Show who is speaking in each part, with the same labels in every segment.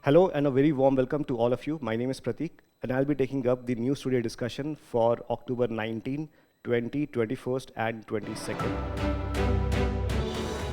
Speaker 1: Hello and a very warm welcome to all of you. My name is Pratik and I'll be taking up the news today discussion for October 19, 20, 21st and 22nd.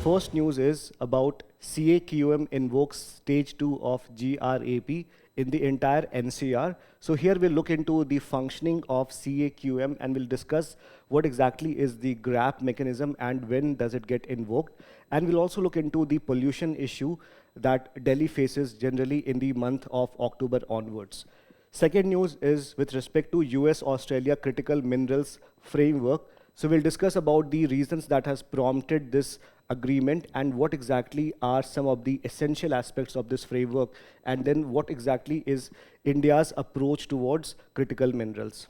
Speaker 1: First news is about CAQM invokes stage 2 of GRAP in the entire NCR. So here we'll look into the functioning of CAQM and we'll discuss what exactly is the GRAP mechanism and when does it get invoked. And we'll also look into the pollution issue that Delhi faces generally in the month of October onwards. Second news is with respect to US-Australia critical minerals framework. So we'll discuss about the reasons that has prompted this agreement and what exactly are some of the essential aspects of this framework, and then what exactly is India's approach towards critical minerals.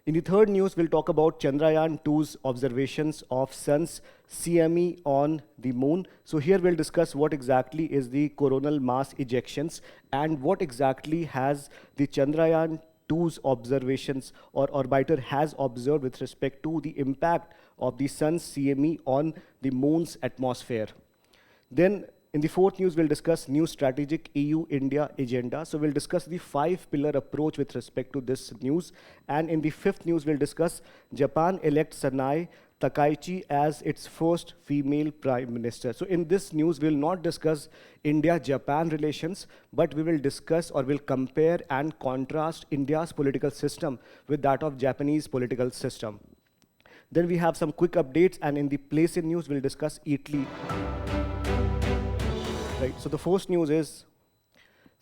Speaker 1: In the third news, we'll talk about Chandrayaan 2's observations of Sun's CME on the moon. So here we'll discuss what exactly is the coronal mass ejections and what exactly has the Chandrayaan 2's observations or orbiter has observed with respect to the impact of the Sun's CME on the moon's atmosphere. Then in the fourth news, we'll discuss new strategic EU-India agenda. So we'll discuss the 5-pillar approach with respect to this news. And in the fifth news, we'll discuss Japan elects Sanae Takaichi as its first female prime minister. So in this news, we'll not discuss India-Japan relations, but we will discuss or we'll compare and contrast India's political system with that of Japanese political system. Then we have some quick updates, and in the place in news, we'll discuss Italy. Right, so the first news is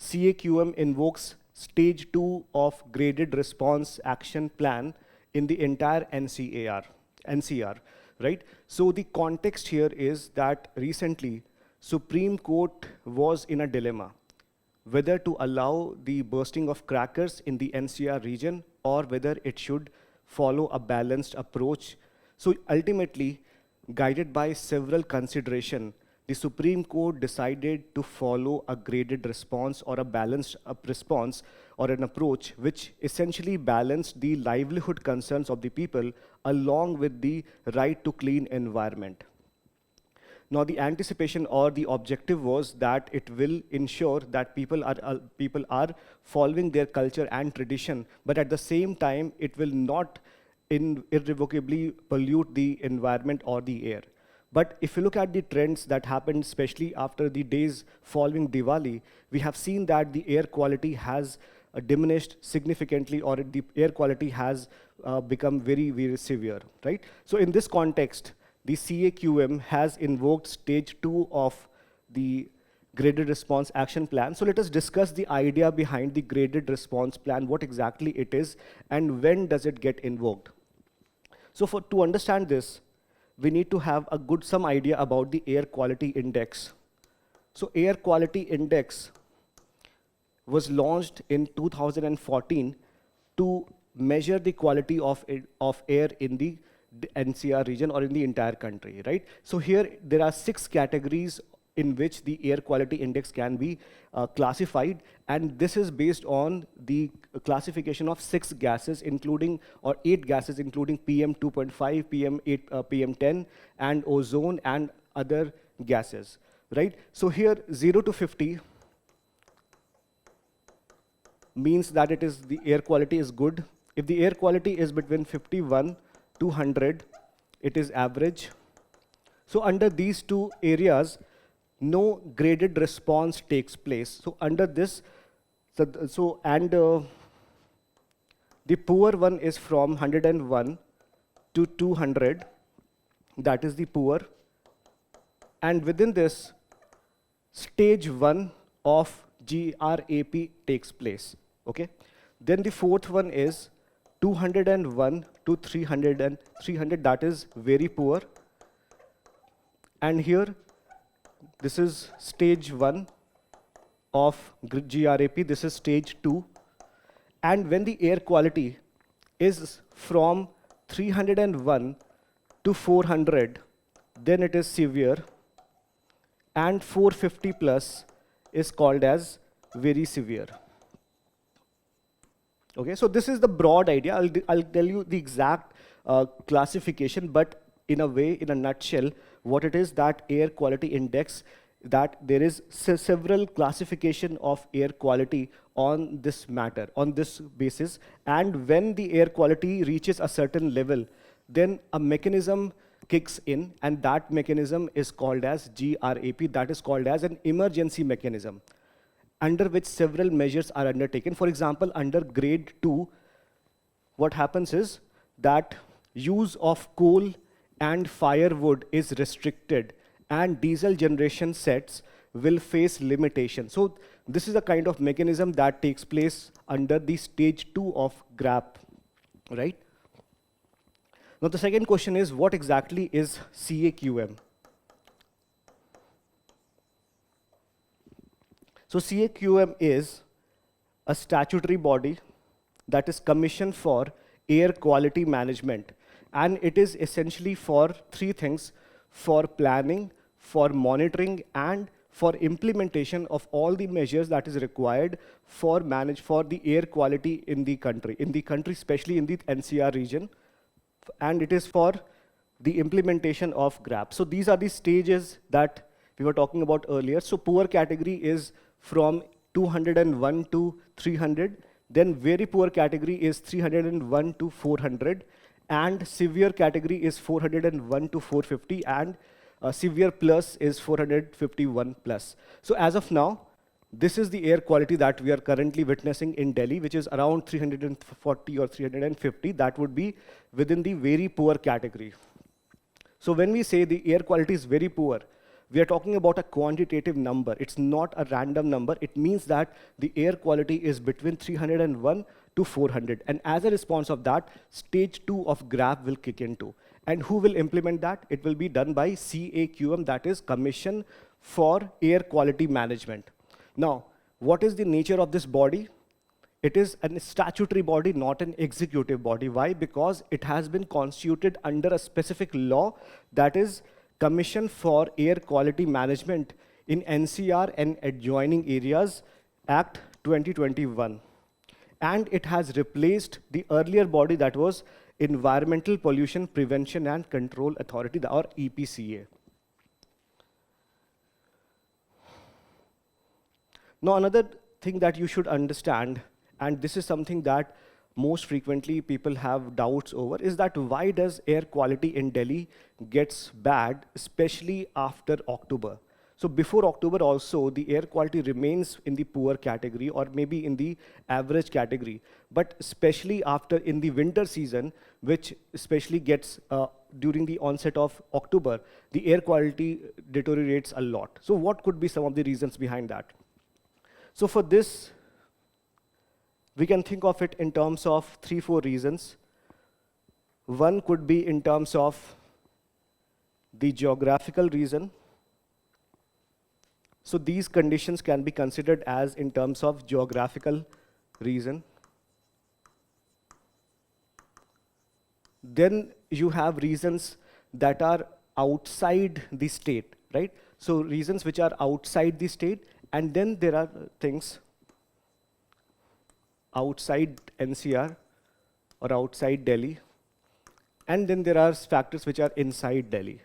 Speaker 1: CAQM invokes stage 2 of graded response action plan in the entire NCR, right? So the context here is that recently Supreme Court was in a dilemma whether to allow the bursting of crackers in the NCR region or whether it should follow a balanced approach. So ultimately, guided by several considerations, the Supreme Court decided to follow a graded response or a balanced response or an approach which essentially balanced the livelihood concerns of the people along with the right to clean environment. Now the anticipation or the objective was that it will ensure that people are following their culture and tradition, but at the same time it will not irrevocably pollute the environment or the air. But if you look at the trends that happened, especially after the days following Diwali, we have seen that the air quality has diminished significantly, or the air quality has become very, very severe, right? So in this context, the CAQM has invoked stage 2 of the graded response action plan. So let us discuss the idea behind the graded response plan, what exactly it is, and when does it get invoked. So to understand this, we need to have some idea about the air quality index. So air quality index was launched in 2014 to measure the quality of air in the NCR region or in the entire country, right? So here there are 6 categories in which the air quality index can be classified, and this is based on the classification of 6 gases including, or 8 gases including PM 2.5, PM 10 and ozone and other gases, right? So here 0 to 50 means that the air quality is good. If the air quality is between 51 to 100, it is average. So under these 2 areas, no graded response takes place. So under this, the poor one is from 101 to 200, that is the poor. And within this, stage 1 of GRAP takes place, okay? Then the fourth one is 201 to 300, that is very poor. And here, this is stage 1 of GRAP, this is stage 2. And when the air quality is from 301 to 400, then it is severe. And 450 plus is called as very severe. Okay, so this is the broad idea. I'll tell you the exact classification, but in a way, in a nutshell, what it is that air quality index that there is several classification of air quality on this matter, on this basis. And when the air quality reaches a certain level, then a mechanism kicks in, and that mechanism is called as GRAP, that is called as an emergency mechanism, under which several measures are undertaken. For example, under grade 2, what happens is that use of coal and firewood is restricted, and diesel generation sets will face limitation. So this is a kind of mechanism that takes place under the stage 2 of GRAP, right? Now the second question is, what exactly is CAQM? So CAQM is a statutory body that is commissioned for air quality management, and it is essentially for three things: for planning, for monitoring, and for implementation of all the measures that is required for the air quality in the country, especially in the NCR region, and it is for the implementation of GRAP. So these are the stages that we were talking about earlier. So poor category is from 201 to 300, then very poor category is 301 to 400, and severe category is 401 to 450, and severe plus is 451 plus. So as of now, this is the air quality that we are currently witnessing in Delhi, which is around 340 or 350. That would be within the very poor category. So when we say the air quality is very poor, we are talking about a quantitative number. It's not a random number. It means that the air quality is between 301 to 400. And as a response of that, stage 2 of GRAP will kick into. And who will implement that? It will be done by CAQM, that is Commission for Air Quality Management. Now, what is the nature of this body? It is a statutory body, not an executive body. Why? Because it has been constituted under a specific law, that is Commission for Air Quality Management in NCR and adjoining areas, Act 2021. And it has replaced the earlier body, that was Environmental Pollution Prevention and Control Authority, or EPCA. Now, another thing that you should understand, and this is something that most frequently people have doubts over, is that why does air quality in Delhi gets bad, especially after October? So before October also, the air quality remains in the poor category or maybe in the average category. But especially after in the winter season, which especially gets during the onset of October, the air quality deteriorates a lot. So what could be some of the reasons behind that? So for this, we can think of it in terms of 3-4 reasons. One could be in terms of the geographical reason. So these conditions can be considered as in terms of geographical reason. Then you have reasons that are outside the state, right? So reasons which are outside the state, and then there are things outside NCR or outside Delhi, and then there are factors which are inside Delhi.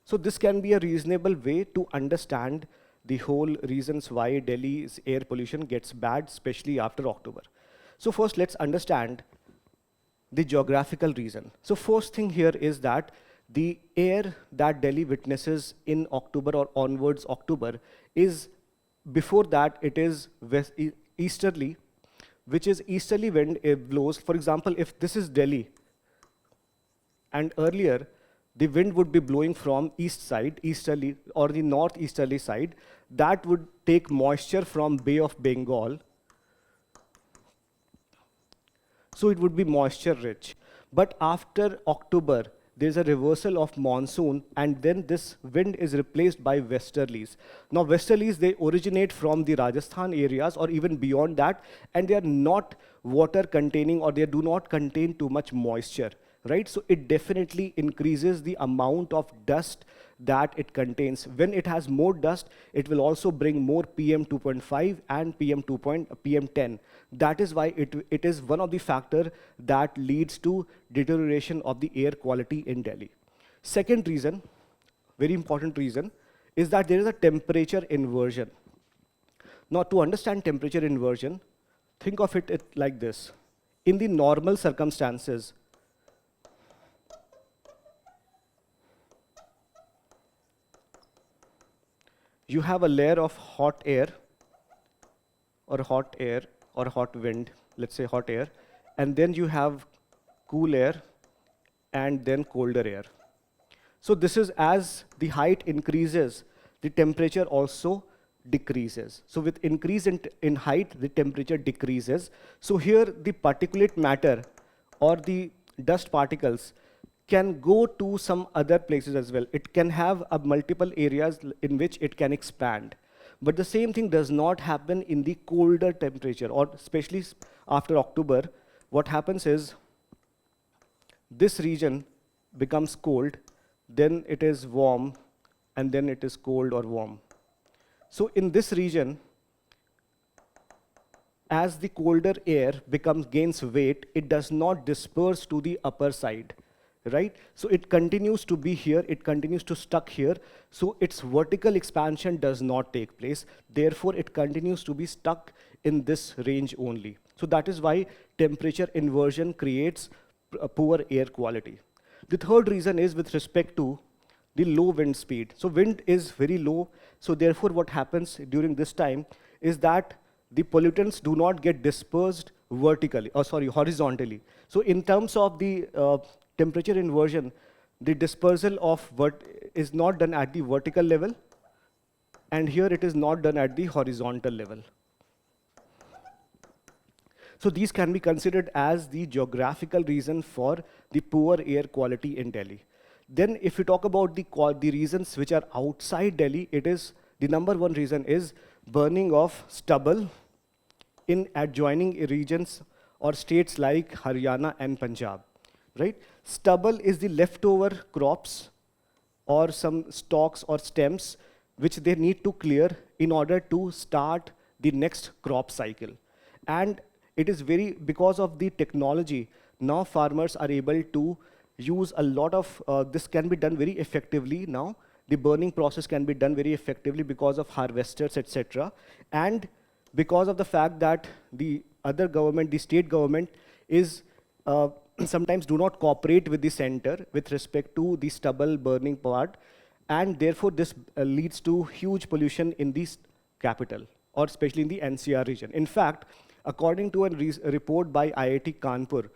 Speaker 1: So this can be a reasonable way to understand the whole reasons why Delhi's air pollution gets bad, especially after October. So first, let's understand the geographical reason. So first thing here is that the air that Delhi witnesses in October or onwards October is, before that, it is easterly, which is easterly wind blows. For example, if this is Delhi, and earlier, the wind would be blowing from east side, easterly, or the northeasterly side, that would take moisture from Bay of Bengal. So it would be moisture rich. But after October, there's a reversal of monsoon, and then this wind is replaced by westerlies. Now westerlies, they originate from the Rajasthan areas or even beyond that, and they are not water containing, or they do not contain too much moisture, right? So it definitely increases the amount of dust that it contains. When it has more dust, it will also bring more PM 2.5 and PM 10. That is why it is one of the factors that leads to deterioration of the air quality in Delhi. Second reason, very important reason, is that there is a temperature inversion. Now, to understand temperature inversion, think of it like this. In the normal circumstances, you have a layer of hot air or hot wind, let's say hot air, and then you have cool air and then colder air. So this is, as the height increases, the temperature also decreases. So with increase in height, the temperature decreases. So here the particulate matter or the dust particles can go to some other places as well. It can have multiple areas in which it can expand. But the same thing does not happen in the colder temperature, or especially after October. What happens is this region becomes cold, then it is warm, and then it is cold or warm. So in this region, as the colder air gains weight, it does not disperse to the upper side, right? So it continues to be here, it continues to stuck here, so its vertical expansion does not take place. Therefore, it continues to be stuck in this range only. So that is why temperature inversion creates poor air quality. The third reason is with respect to the low wind speed. So wind is very low, so therefore what happens during this time is that the pollutants do not get dispersed horizontally. So in terms of the temperature inversion, the dispersal of is not done at the vertical level, and here it is not done at the horizontal level. So these can be considered as the geographical reason for the poor air quality in Delhi. Then if we talk about the reasons which are outside Delhi, it is the number one reason is burning of stubble in adjoining regions or states like Haryana and Punjab, right? Stubble is the leftover crops or some stalks or stems which they need to clear in order to start the next crop cycle. And it is because of the technology, now farmers are able to use a lot of, this can be done very effectively now. The burning process can be done very effectively because of harvesters, etc. And because of the fact that the other government, the state government, is sometimes do not cooperate with the center with respect to the stubble burning part, and therefore this leads to huge pollution in the capital, or especially in the NCR region. In fact, according to a report by IIT Kanpur,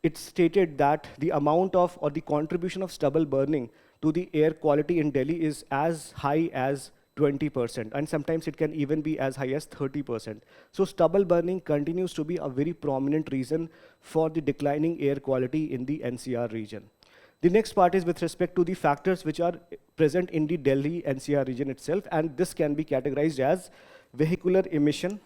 Speaker 1: it stated that the amount of, or the contribution of stubble burning to the air quality in Delhi is as high as 20%, and sometimes it can even be as high as 30%. So stubble burning continues to be a very prominent reason for the declining air quality in the NCR region. The next part is with respect to the factors which are present in the Delhi NCR region itself, and this can be categorized as vehicular emission,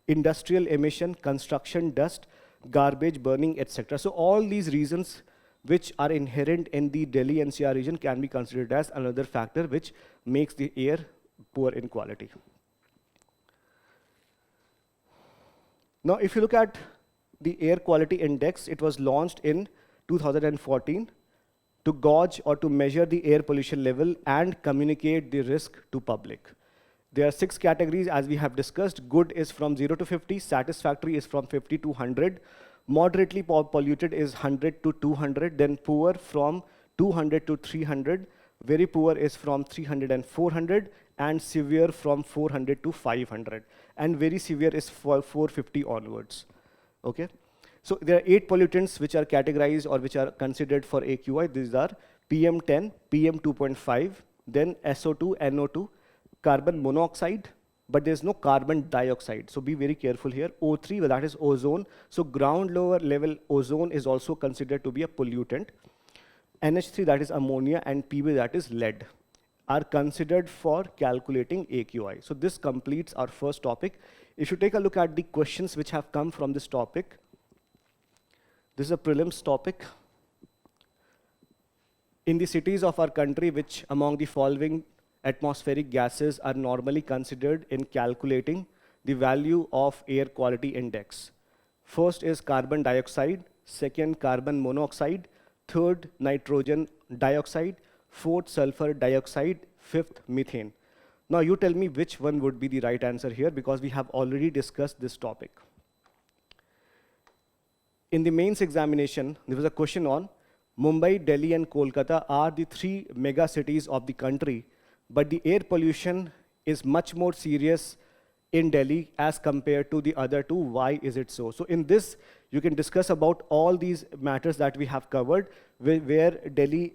Speaker 1: industrial emission, construction dust, garbage burning, etc. So all these reasons which are inherent in the Delhi NCR region can be considered as another factor which makes the air poor in quality. Now, if you look at the air quality index, it was launched in 2014 to gauge or to measure the air pollution level and communicate the risk to public. There are 6 categories as we have discussed. Good is from 0 to 50, satisfactory is from 50 to 100, moderately polluted is 100 to 200, then poor from 200 to 300, very poor is from 300 and 400, and severe from 400 to 500, and very severe is for 450 onwards. Okay? So there are 8 pollutants which are categorized or which are considered for AQI. These are PM10, PM2.5, then SO2, NO2, carbon monoxide, but there's no carbon dioxide. So be very careful here. O3, well, that is ozone. So ground lower level ozone is also considered to be a pollutant. NH3, that is ammonia, and PB, that is lead, are considered for calculating AQI. So this completes our first topic. If you take a look at the questions which have come from this topic, this is a prelims topic. In the cities of our country, which among the following atmospheric gases are normally considered in calculating the value of air quality index? First is carbon dioxide, second carbon monoxide, third nitrogen dioxide, fourth sulfur dioxide, fifth methane. Now you tell me which one would be the right answer here, because we have already discussed this topic. In the mains examination, there was a question on Mumbai, Delhi, and Kolkata are the three mega cities of the country, but the air pollution is much more serious in Delhi as compared to the other two. Why is it so? So in this, you can discuss about all these matters that we have covered, where Delhi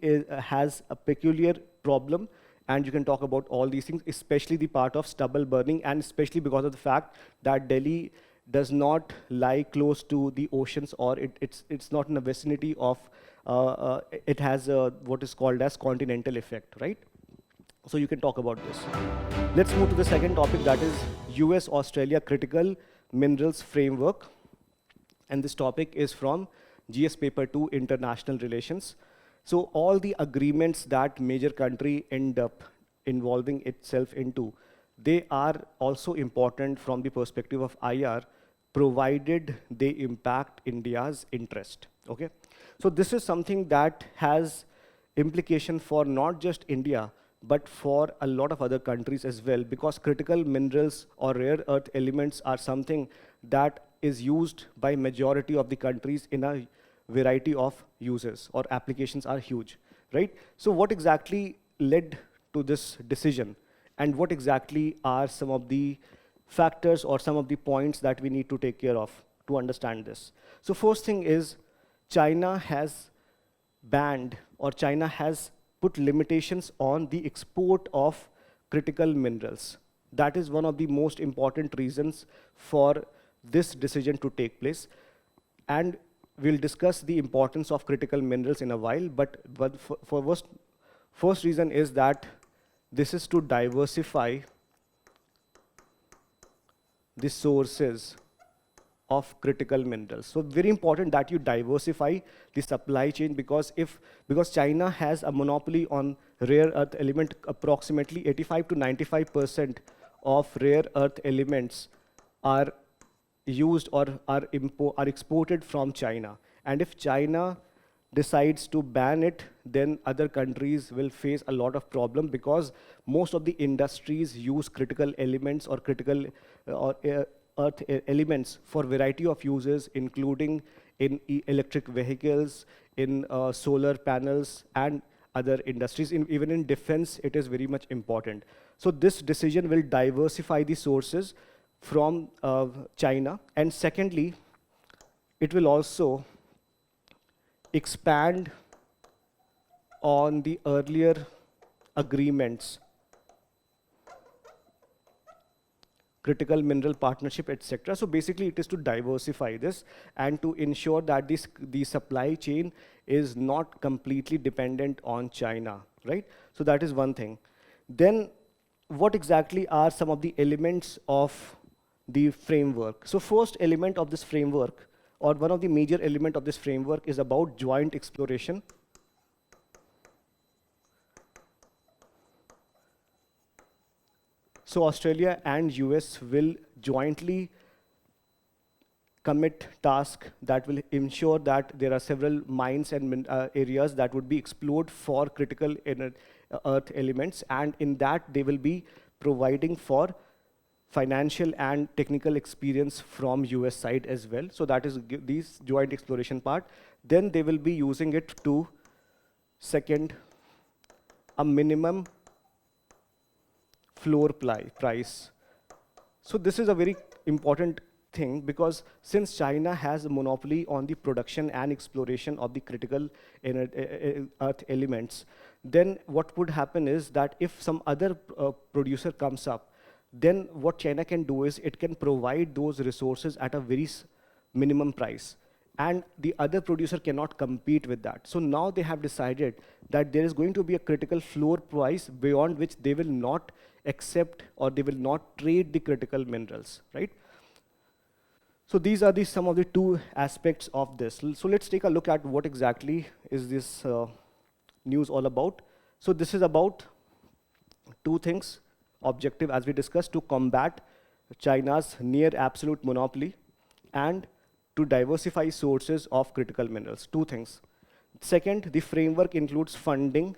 Speaker 1: has a peculiar problem, and you can talk about all these things, especially the part of stubble burning, and especially because of the fact that Delhi does not lie close to the oceans, or it's not in the vicinity of, it has what is called as continental effect, right? So you can talk about this. Let's move to the second topic, that is US-Australia Critical Minerals Framework. And this topic is from GS Paper 2, International Relations. So all the agreements that major country end up involving itself into, they are also important from the perspective of IR, provided they impact India's interest, okay? So this is something that has implication for not just India, but for a lot of other countries as well, because critical minerals or rare earth elements are something that is used by majority of the countries in a variety of uses, or applications are huge, right? So what exactly led to this decision, and what exactly are some of the factors or some of the points that we need to take care of to understand this? So first thing is, China has banned, or China has put limitations on the export of critical minerals. That is one of the most important reasons for this decision to take place. And we'll discuss the importance of critical minerals in a while, but first reason is that this is to diversify the sources of critical minerals. So very important that you diversify the supply chain, because China has a monopoly on rare earth element. Approximately 85 to 95% of rare earth elements are used or are exported from China. And if China decides to ban it, then other countries will face a lot of problem, because most of the industries use critical elements or critical earth elements for variety of uses, including in electric vehicles, in solar panels, and other industries. Even in defense, it is very much important. So this decision will diversify the sources from China. And secondly, it will also expand on the earlier agreements, critical mineral partnership, etc. So basically it is to diversify this and to ensure that the supply chain is not completely dependent on China, right? So that is one thing. Then what exactly are some of the elements of the framework? So first element of this framework, or one of the major element of this framework, is about joint exploration. So Australia and US will jointly commit tasks that will ensure that there are several mines and areas that would be explored for critical earth elements, and in that they will be providing for financial and technical experience from US side as well. So that is these joint exploration part. Then they will be using it to, second, a minimum floor price. So this is a very important thing, because since China has a monopoly on the production and exploration of the critical earth elements, then what would happen is that if some other producer comes up, then what China can do is it can provide those resources at a very minimum price, and the other producer cannot compete with that. So now they have decided that there is going to be a critical floor price beyond which they will not accept, or they will not trade the critical minerals, right? So these are some of the two aspects of this. So let's take a look at what exactly is this news all about. So this is about two things. Objective, as we discussed, to combat China's near absolute monopoly and to diversify sources of critical minerals. Two things. Second, the framework includes funding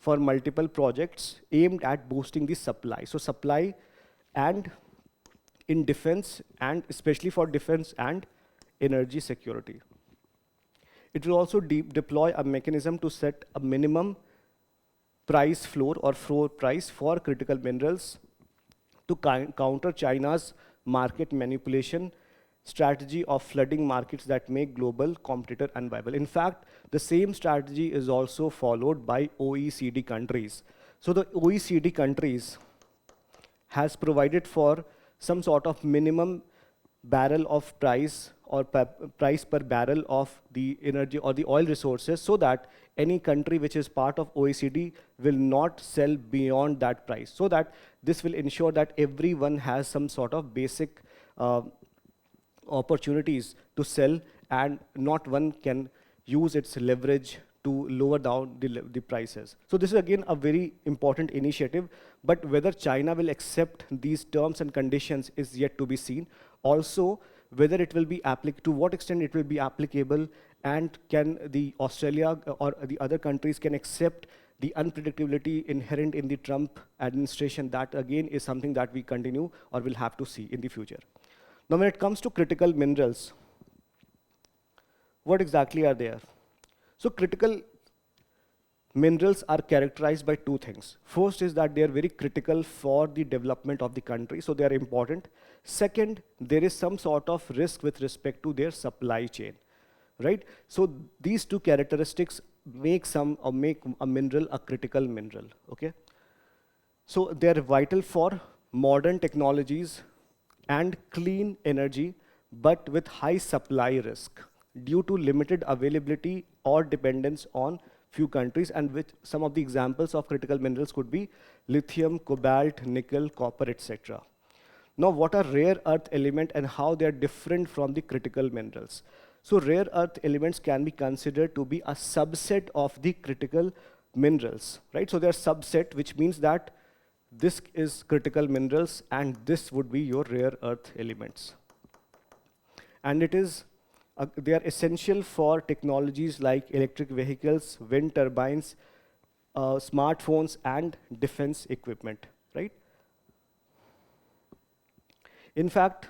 Speaker 1: for multiple projects aimed at boosting the supply. So supply and in defense, and especially for defense and energy security. It will also deploy a mechanism to set a minimum price floor or floor price for critical minerals to counter China's market manipulation strategy of flooding markets that make global competitor unviable. In fact, the same strategy is also followed by OECD countries. So the OECD countries has provided for some sort of minimum barrel of price or price per barrel of the energy or the oil resources, so that any country which is part of OECD will not sell beyond that price. So that this will ensure that everyone has some sort of basic opportunities to sell, and not one can use its leverage to lower down the prices. So this is again a very important initiative, but whether China will accept these terms and conditions is yet to be seen. Also, whether it will be applicable, to what extent it will be applicable, and can the Australia or the other countries can accept the unpredictability inherent in the Trump administration, that again is something that we continue or will have to see in the future. Now, when it comes to critical minerals, what exactly are there? So critical minerals are characterized by two things. First is that they are very critical for the development of the country, so they are important. Second, there is some sort of risk with respect to their supply chain, right? So these two characteristics make a mineral a critical mineral, okay? So they are vital for modern technologies and clean energy, but with high supply risk due to limited availability or dependence on few countries, and which some of the examples of critical minerals could be lithium, cobalt, nickel, copper, etc. Now, what are rare earth elements and how they are different from the critical minerals? So rare earth elements can be considered to be a subset of the critical minerals, right? So they are subset, which means that this is critical minerals and this would be your rare earth elements. And it is they are essential for technologies like electric vehicles, wind turbines, smartphones, and defense equipment, right? In fact,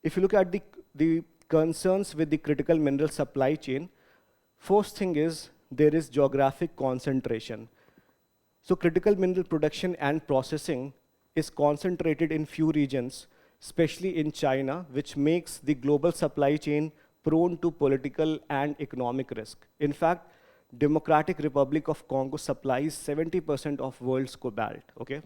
Speaker 1: if you look at the concerns with the critical mineral supply chain, first thing is there is geographic concentration. So critical mineral production and processing is concentrated in few regions, especially in China, which makes the global supply chain prone to political and economic risk. In fact, Democratic Republic of Congo supplies 70% of world's cobalt, okay?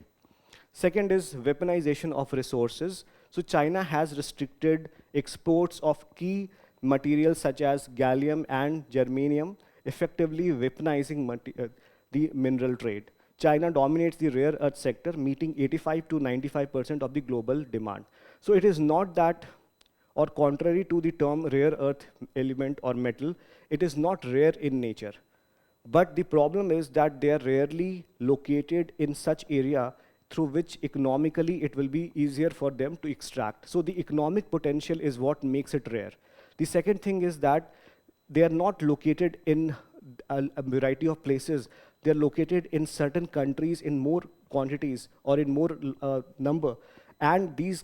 Speaker 1: Second is weaponization of resources. So China has restricted exports of key materials such as gallium and germanium, effectively weaponizing the mineral trade. China dominates the rare earth sector, meeting 85 to 95% of the global demand. So it is not that, or contrary to the term rare earth element or metal, it is not rare in nature. But the problem is that they are rarely located in such area through which economically it will be easier for them to extract. So the economic potential is what makes it rare. The second thing is that they are not located in a variety of places. They are located in certain countries in more quantities or in more number. And these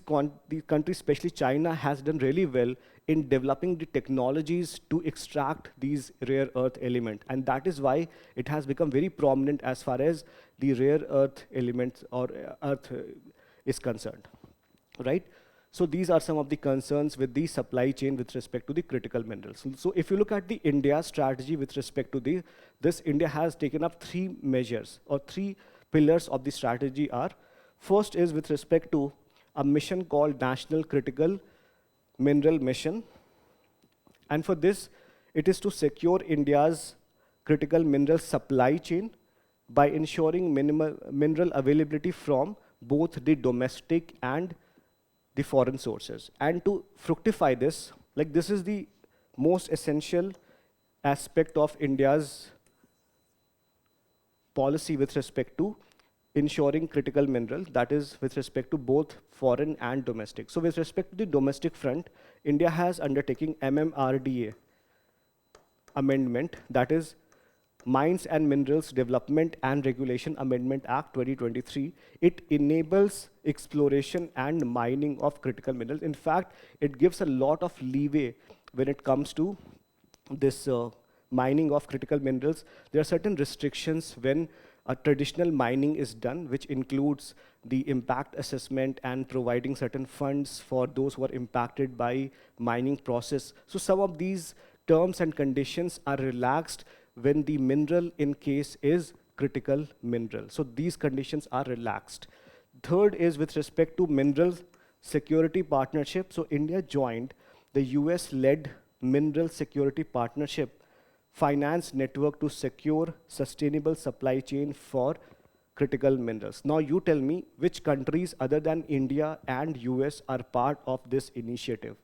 Speaker 1: countries, especially China, has done really well in developing the technologies to extract these rare earth elements. And that is why it has become very prominent as far as the rare earth elements or earth is concerned, right? So these are some of the concerns with the supply chain with respect to the critical minerals. So if you look at the India strategy with respect to this, India has taken up 3 measures or 3 pillars of the strategy are, first is with respect to a mission called National Critical Mineral Mission. And for this, it is to secure India's critical mineral supply chain by ensuring mineral availability from both the domestic and the foreign sources. And to fructify this, like this is the most essential aspect of India's policy with respect to ensuring critical mineral, that is with respect to both foreign and domestic. So with respect to the domestic front, India has undertaken MMRDA amendment, that is Mines and Minerals Development and Regulation Amendment Act 2023. It enables exploration and mining of critical minerals. In fact, it gives a lot of leeway when it comes to this mining of critical minerals. There are certain restrictions when traditional mining is done, which includes the impact assessment and providing certain funds for those who are impacted by mining process. So some of these terms and conditions are relaxed when the mineral in case is critical mineral. So these conditions are relaxed. Third is with respect to mineral security partnership. So India joined the US-led Mineral Security Partnership finance network to secure sustainable supply chain for critical minerals. Now you tell me which countries other than India and US are part of this initiative.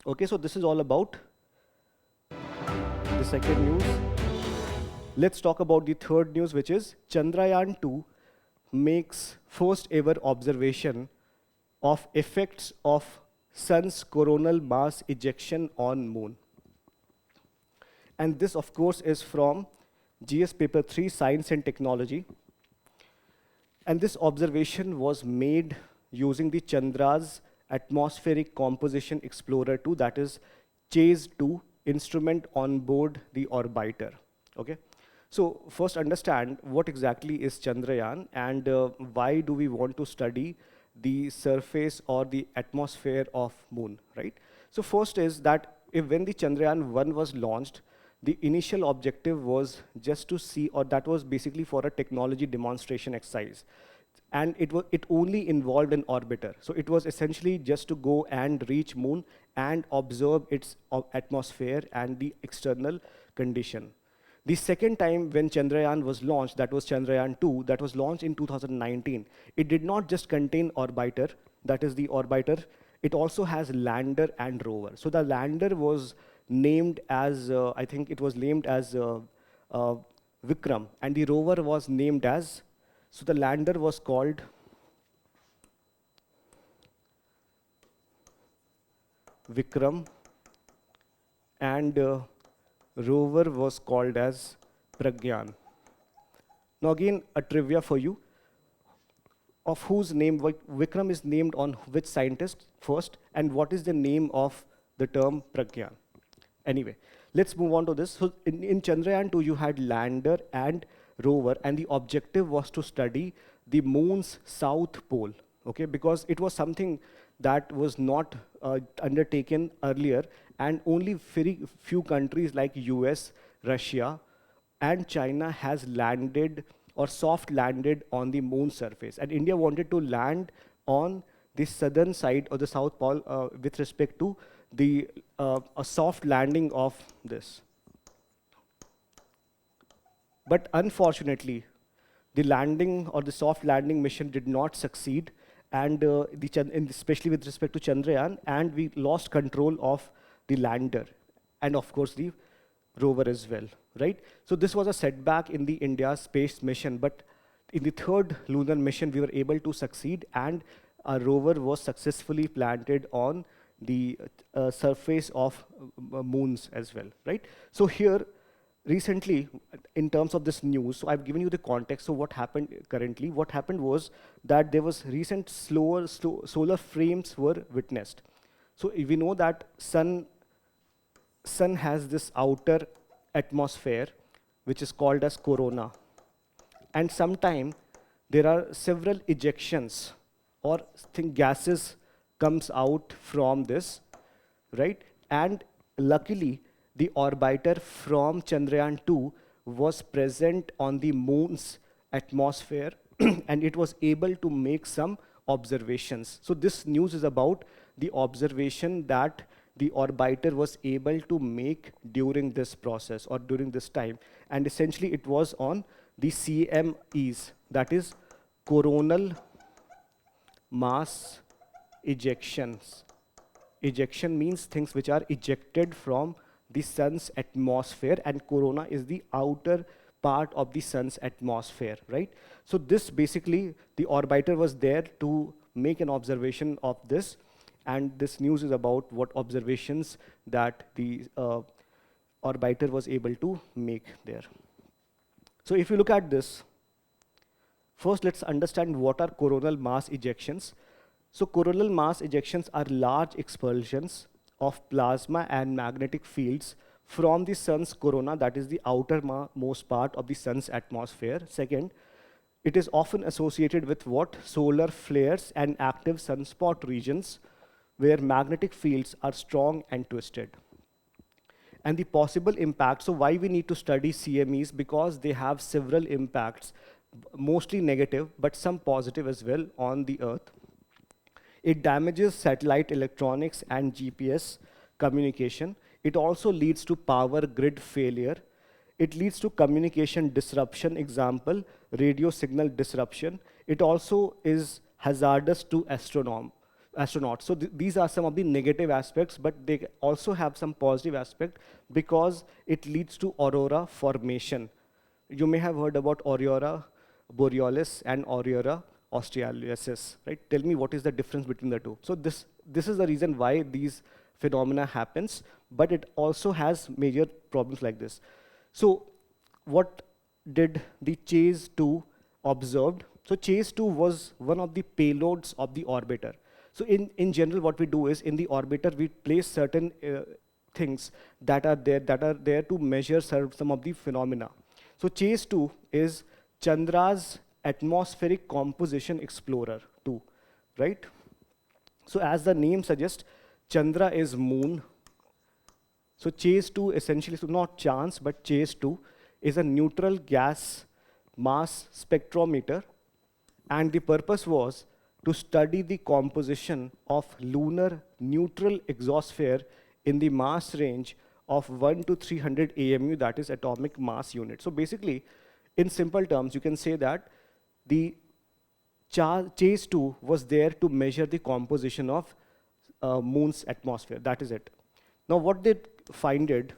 Speaker 1: Okay, so this is all about the second news. Let's talk about the third news, which is Chandrayaan 2 makes first ever observation of effects of sun's coronal mass ejection on moon. And this, of course, is from GS Paper 3, Science and Technology. And this observation was made using the Chandra's Atmospheric Composition Explorer 2, that is CHASE-2 instrument on board the orbiter. Okay? So first understand what exactly is Chandrayaan and why do we want to study the surface or the atmosphere of moon, right? So first is that when the Chandrayaan 1 was launched, the initial objective was just to see, or that was basically for a technology demonstration exercise. And it only involved an orbiter. So it was essentially just to go and reach moon and observe its atmosphere and the external condition. The second time when Chandrayaan was launched, that was Chandrayaan 2, that was launched in 2019. It did not just contain orbiter, that is the orbiter, it also has lander and rover. So the lander was named as, I think it was named as Vikram, and the rover was named as, so the lander was called Vikram, and rover was called as Pragyan. Now again, a trivia for you. Of whose name Vikram is named on which scientist first, and what is the name of the term Pragyan? Anyway, let's move on to this. So in Chandrayaan 2, you had lander and rover, and the objective was to study the moon's south pole, okay? Because it was something that was not undertaken earlier, and only very few countries like US, Russia, and China has landed or soft landed on the moon surface. And India wanted to land on the southern side of the South Pole with respect to the a soft landing of this. But unfortunately, the landing or the soft landing mission did not succeed, and especially with respect to Chandrayaan, and we lost control of the lander, and of course the rover as well, right? So this was a setback in the India's space mission, but in the third lunar mission, we were able to succeed, and our rover was successfully planted on the surface of moons as well, right? So here, recently, in terms of this news, so I've given you the context. So what happened currently? What happened was that there was recent solar frames were witnessed. So we know that sun has this outer atmosphere, which is called as corona. And sometime there are several ejections or gases comes out from this, right? And luckily, the orbiter from Chandrayaan 2 was present on the moon's atmosphere and it was able to make some observations. So this news is about the observation that the orbiter was able to make during this process or during this time. And essentially it was on the CMEs, that is coronal mass ejections. Ejection means things which are ejected from the sun's atmosphere, and corona is the outer part of the sun's atmosphere, right? So this basically, the orbiter was there to make an observation of this, and this news is about what observations that the orbiter was able to make there. So if you look at this, first let's understand what are coronal mass ejections. So coronal mass ejections are large expulsions of plasma and magnetic fields from the sun's corona, that is the outermost part of the sun's atmosphere. Second, it is often associated with what? Solar flares and active sunspot regions where magnetic fields are strong and twisted. And the possible impact, so why we need to study CMEs? Because they have several impacts, mostly negative, but some positive as well on the Earth. It damages satellite electronics and GPS communication. It also leads to power grid failure. It leads to communication disruption, example, radio signal disruption. It also is hazardous to astronauts. So these are some of the negative aspects, but they also have some positive aspect because it leads to aurora formation. You may have heard about aurora borealis and aurora australis, right? Tell me what is the difference between the two. So this is the reason why these phenomena happens, but it also has major problems like this. So what did the Chase 2 observed? So Chase 2 was one of the payloads of the orbiter. So in general, what we do is in the orbiter, we place certain things that are there to measure some of the phenomena. So Chase 2 is Chandra's atmospheric composition explorer 2, right? So as the name suggests, Chandra is moon. So Chase 2 essentially, so not chance, but Chase 2 is a neutral gas mass spectrometer, and the purpose was to study the composition of lunar neutral exosphere in the mass range of 1 to 300 AMU, that is atomic mass unit. So basically, in simple terms, you can say that the Chase 2 was there to measure the composition of moon's atmosphere. That is it. Now, what they find it?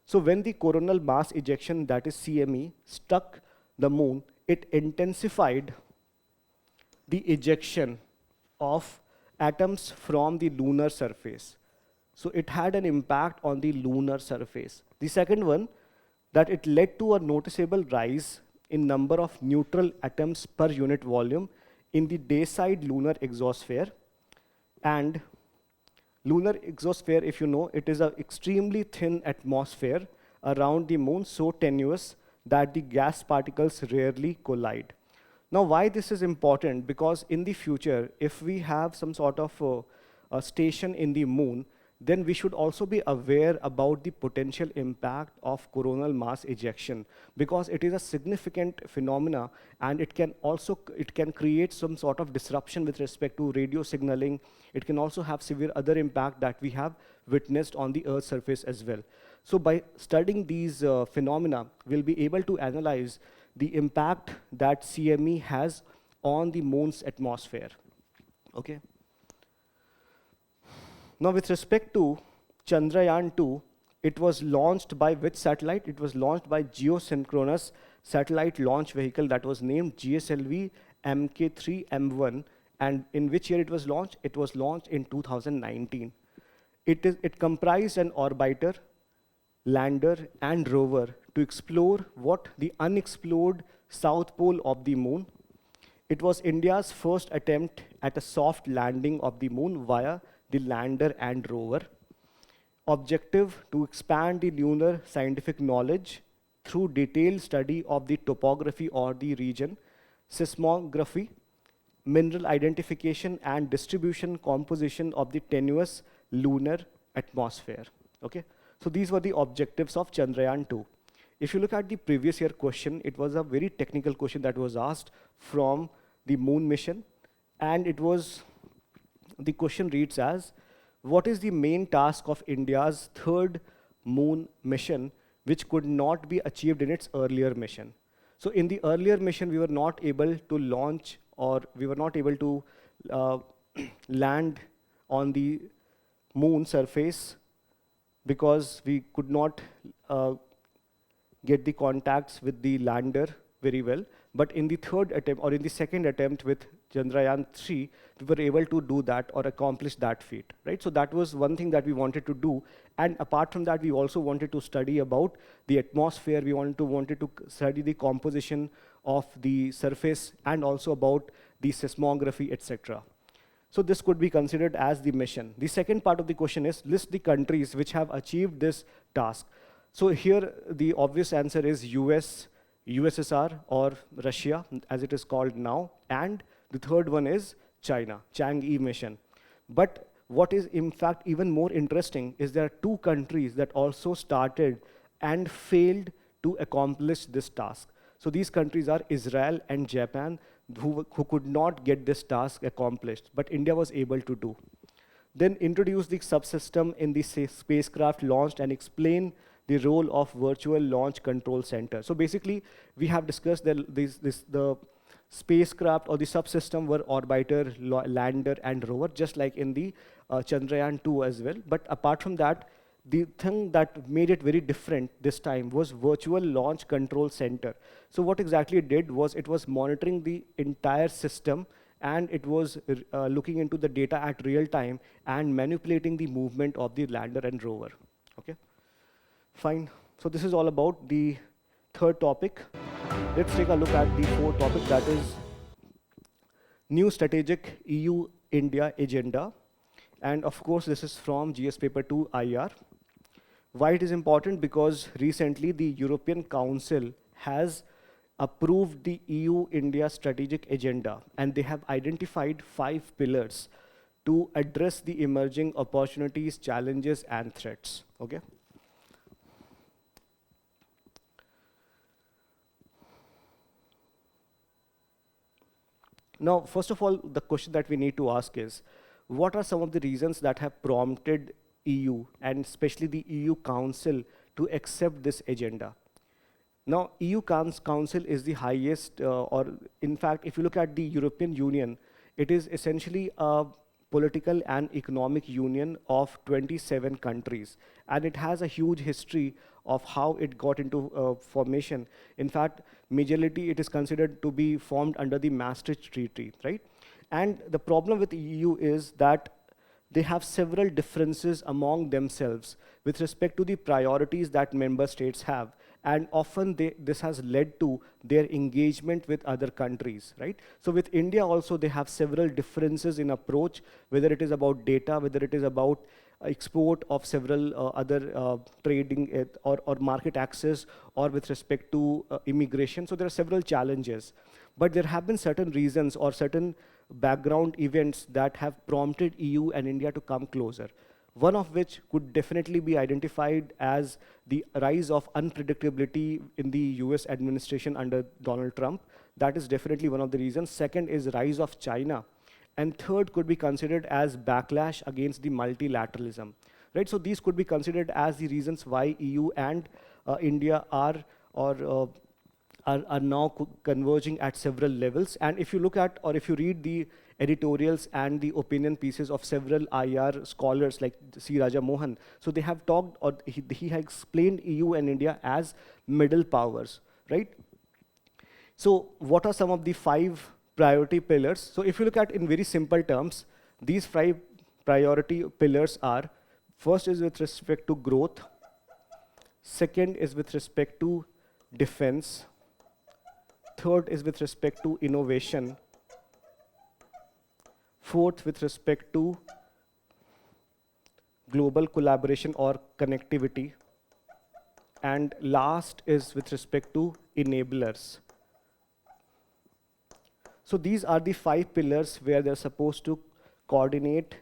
Speaker 1: So when the coronal mass ejection, that is CME, struck the moon, it intensified the ejection of atoms from the lunar surface. So it had an impact on the lunar surface. The second one, that it led to a noticeable rise in number of neutral atoms per unit volume in the dayside lunar exosphere. And lunar exosphere, if you know, it is an extremely thin atmosphere around the moon, so tenuous that the gas particles rarely collide. Now, why this is important? Because in the future, if we have some sort of a station in the moon, then we should also be aware about the potential impact of coronal mass ejection, because it is a significant phenomena, and it can create some sort of disruption with respect to radio signaling. It can also have severe other impact that we have witnessed on the Earth's surface as well. So by studying these phenomena, we'll be able to analyze the impact that CME has on the moon's atmosphere. Okay. Now, with respect to Chandrayaan 2, it was launched by which satellite? It was launched by geosynchronous satellite launch vehicle that was named GSLV Mk3M1. And in which year it was launched? It was launched in 2019. It comprised an orbiter, lander, and rover to explore what? The unexplored south pole of the moon. It was India's first attempt at a soft landing of the moon via the lander and rover. Objective: to expand the lunar scientific knowledge through detailed study of the topography or the region, seismography, mineral identification, and distribution composition of the tenuous lunar atmosphere. Okay? So these were the objectives of Chandrayaan 2. If you look at the previous year question, it was a very technical question that was asked from the moon mission, and the question reads as, what is the main task of India's third moon mission which could not be achieved in its earlier mission? So in the earlier mission, we were not able to launch, or we were not able to land on the moon surface because we could not get the contacts with the lander very well. But in the third attempt, or in the second attempt with Chandrayaan 3, we were able to do that or accomplish that feat, right? So that was one thing that we wanted to do. And apart from that, we also wanted to study about the atmosphere. We wanted to study the composition of the surface and also about the seismography, etc. So this could be considered as the mission. The second part of the question is list the countries which have achieved this task. So here the obvious answer is US, USSR or Russia as it is called now, and the third one is China, Chang'e mission. But what is in fact even more interesting is there are two countries that also started and failed to accomplish this task. So these countries are Israel and Japan, who could not get this task accomplished, but India was able to do. Then introduce the subsystem in the spacecraft launched and explain the role of virtual launch control center. So basically, we have discussed that the spacecraft or the subsystem were orbiter, lander, and rover, just like in the Chandrayaan 2 as well. But apart from that, the thing that made it very different this time was virtual launch control center. So what exactly it did was it was monitoring the entire system, and it was looking into the data at real time and manipulating the movement of the lander and rover. Okay, fine. So this is all about the third topic. Let's take a look at the fourth topic, that is new strategic EU-India agenda. And of course, this is from GS paper 2 IR. Why it is important? Because recently the European Council has approved the EU-India strategic agenda, and they have identified 5 pillars to address the emerging opportunities, challenges, and threats. Okay. Now, first of all, the question that we need to ask is, what are some of the reasons that have prompted EU, and especially the EU Council, to accept this agenda? Now, EU Council is the highest, or in fact, if you look at the European Union, it is essentially a political and economic union of 27 countries. And it has a huge history of how it got into formation. In fact, majority it is considered to be formed under the Maastricht Treaty, right? And the problem with the EU is that they have several differences among themselves with respect to the priorities that member states have. And often this has led to their engagement with other countries, right? So with India also, they have several differences in approach, whether it is about data, whether it is about export of several other trading or market access, or with respect to immigration. So there are several challenges. But there have been certain reasons or certain background events that have prompted EU and India to come closer. One of which could definitely be identified as the rise of unpredictability in the US administration under Donald Trump. That is definitely one of the reasons. Second is rise of China. And third could be considered as backlash against the multilateralism, right? So these could be considered as the reasons why EU and India are now converging at several levels. And if you look at, or if you read the editorials and the opinion pieces of several IR scholars like C. Raja Mohan, so they have talked, or he has explained EU and India as middle powers, right? So what are some of the 5 priority pillars? So if you look at in very simple terms, these 5 priority pillars are, first is with respect to growth, second is with respect to defense, third is with respect to innovation, fourth with respect to global collaboration or connectivity, and last is with respect to enablers. So these are the 5 pillars where they're supposed to coordinate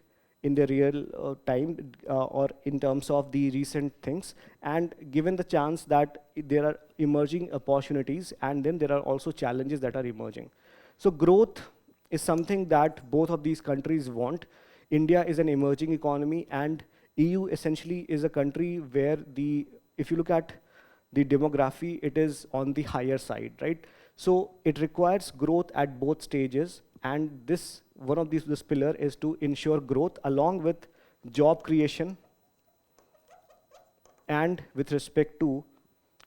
Speaker 1: in the real time or in terms of the recent things, and given the chance that there are emerging opportunities and then there are also challenges that are emerging. So growth is something that both of these countries want. India is an emerging economy, and EU essentially is a country where if you look at the demography, it is on the higher side, right? So it requires growth at both stages, and this pillar is to ensure growth along with job creation and with respect to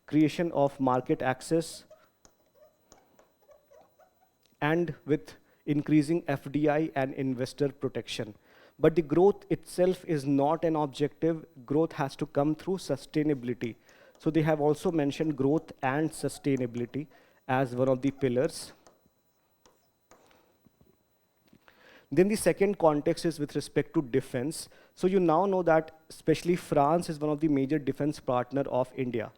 Speaker 1: creation of market access and with increasing FDI and investor protection. But the growth itself is not an objective. Growth has to come through sustainability. So they have also mentioned growth and sustainability as one of the pillars. Then the second context is with respect to defense. So you now know that especially France is one of the major defense partner of India.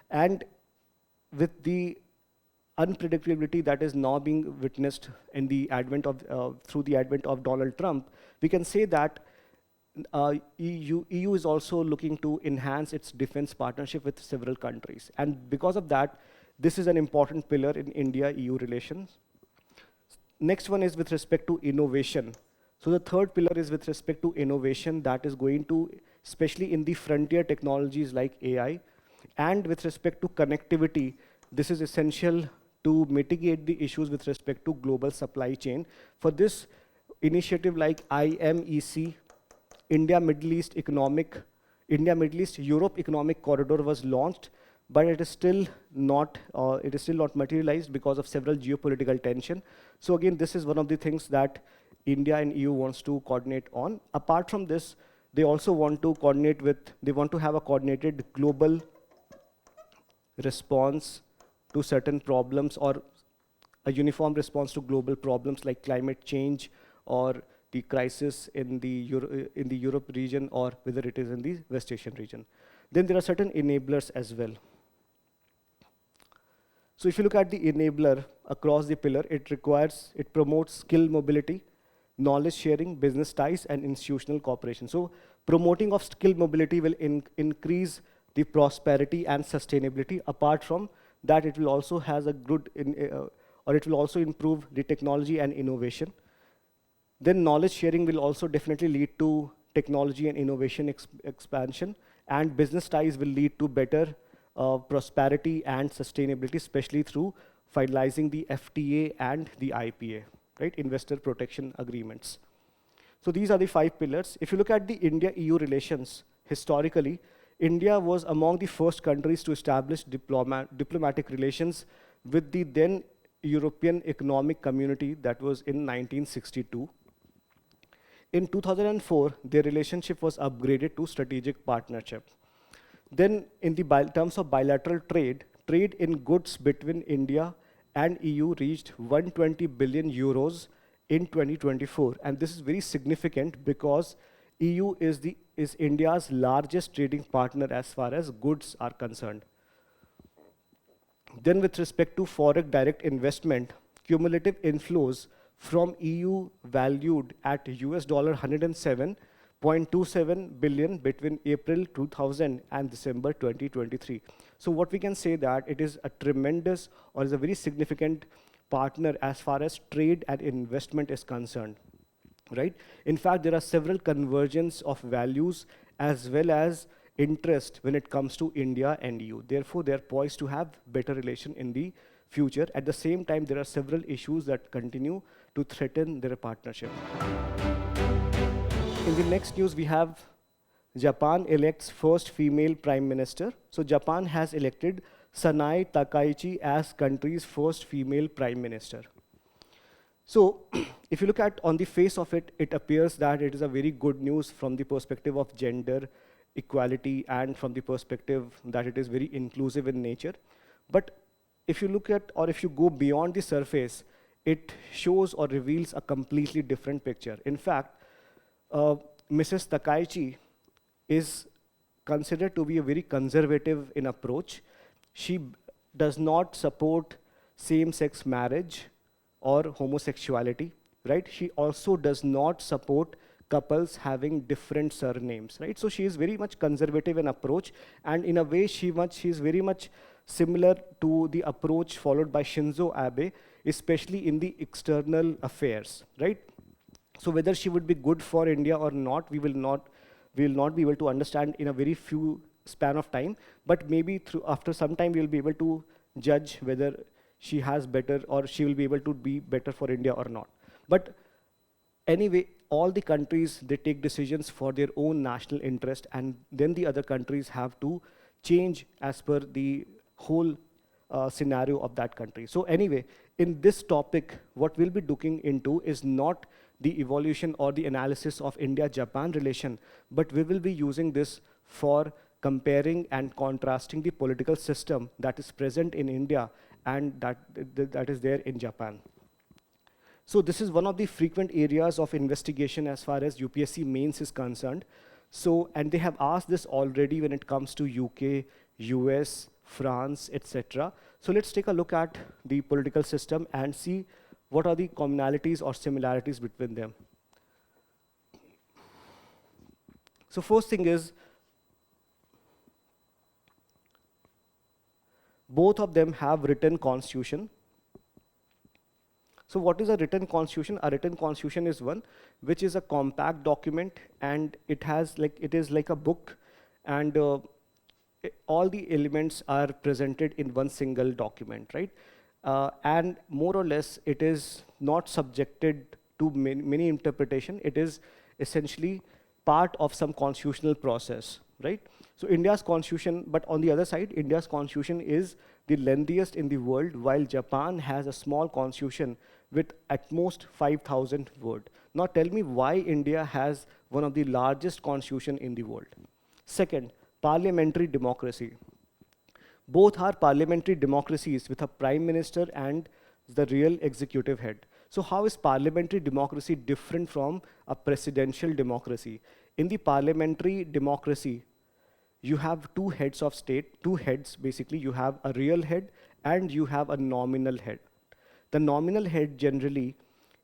Speaker 1: And with the unpredictability that is now being witnessed in the advent of, through the advent of Donald Trump, we can say that EU is also looking to enhance its defense partnership with several countries. And because of that, this is an important pillar in India-EU relations. Next one is with respect to innovation. So the third pillar is with respect to innovation that is going to, especially in the frontier technologies like AI, and with respect to connectivity, this is essential to mitigate the issues with respect to global supply chain. For this initiative like IMEC, India-Middle East-Europe Economic Corridor was launched, but it is still not materialized because of several geopolitical tension. So again, this is one of the things that India and EU wants to coordinate on. Apart from this, they also want to coordinate with, they want to have a coordinated global response to certain problems, or a uniform response to global problems like climate change or the crisis in the Europe region, or whether it is in the West Asian region. Then there are certain enablers as well. So if you look at the enabler across the pillar, it promotes skill mobility, knowledge sharing, business ties, and institutional cooperation. So promoting of skill mobility will increase the prosperity and sustainability. Apart from that, it will also has a good, or it will also improve the technology and innovation. Then knowledge sharing will also definitely lead to technology and innovation expansion, and business ties will lead to better prosperity and sustainability, especially through finalizing the FTA and the IPA, right? Investor protection agreements. So these are the 5 pillars. If you look at the India-EU relations, historically, India was among the first countries to establish diplomatic relations with the then European Economic Community, that was in 1962. In 2004, their relationship was upgraded to strategic partnership. Then in the terms of bilateral trade, trade in goods between India and EU reached 120 billion euros in 2024. And this is very significant because EU is India's largest trading partner as far as goods are concerned. Then with respect to foreign direct investment, cumulative inflows from EU valued at US $107.27 billion between April 2000 and December 2023. So what we can say that it is a tremendous, or is a very significant partner as far as trade and investment is concerned, right? In fact, there are several convergence of values as well as interest when it comes to India and EU. Therefore, they are poised to have better relation in the future. At the same time, there are several issues that continue to threaten their partnership. In the next news, we have Japan elects first female prime minister. So Japan has elected Sanae Takaichi as country's first female prime minister. So if you look at on the face of it, it appears that it is a very good news from the perspective of gender equality and from the perspective that it is very inclusive in nature. But if you look at, or if you go beyond the surface, it shows or reveals a completely different picture. In fact, Mrs. Takaichi is considered to be a very conservative in approach. She does not support same-sex marriage or homosexuality, right? She also does not support couples having different surnames, right? So she is very much conservative in approach, and in a way she is very much similar to the approach followed by Shinzo Abe, especially in the external affairs, right? So whether she would be good for India or not, we will not be able to understand in a very few span of time, but maybe after some time we will be able to judge whether she has better, or she will be able to be better for India or not. But anyway, all the countries, they take decisions for their own national interest, and then the other countries have to change as per the whole scenario of that country. So anyway, in this topic, what we'll be looking into is not the evolution or the analysis of India-Japan relation, but we will be using this for comparing and contrasting the political system that is present in India and that is there in Japan. So this is one of the frequent areas of investigation as far as UPSC mains is concerned. So, and they have asked this already when it comes to UK, US, France, etc. So let's take a look at the political system and see what are the commonalities or similarities between them. So first thing is, both of them have written constitution. So what is a written constitution? A written constitution is one which is a compact document, and it is like a book, and all the elements are presented in one single document, right? And more or less, it is not subjected to many interpretation. It is essentially part of some constitutional process, right? So India's constitution, but on the other side, India's constitution is the lengthiest in the world, while Japan has a small constitution with at most 5,000 words. Now tell me why India has one of the largest constitution in the world. Second, parliamentary democracy. Both are parliamentary democracies with a prime minister and the real executive head. So how is parliamentary democracy different from a presidential democracy? In the parliamentary democracy, you have two heads of state, two heads basically. You have a real head and you have a nominal head. The nominal head generally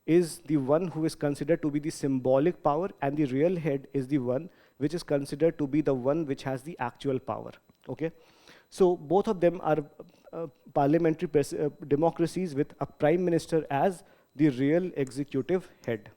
Speaker 1: is the one who is considered to be the symbolic power, and the real head is the one which is considered to be the one which has the actual power, okay? So both of them are parliamentary democracies with a prime minister as the real executive head.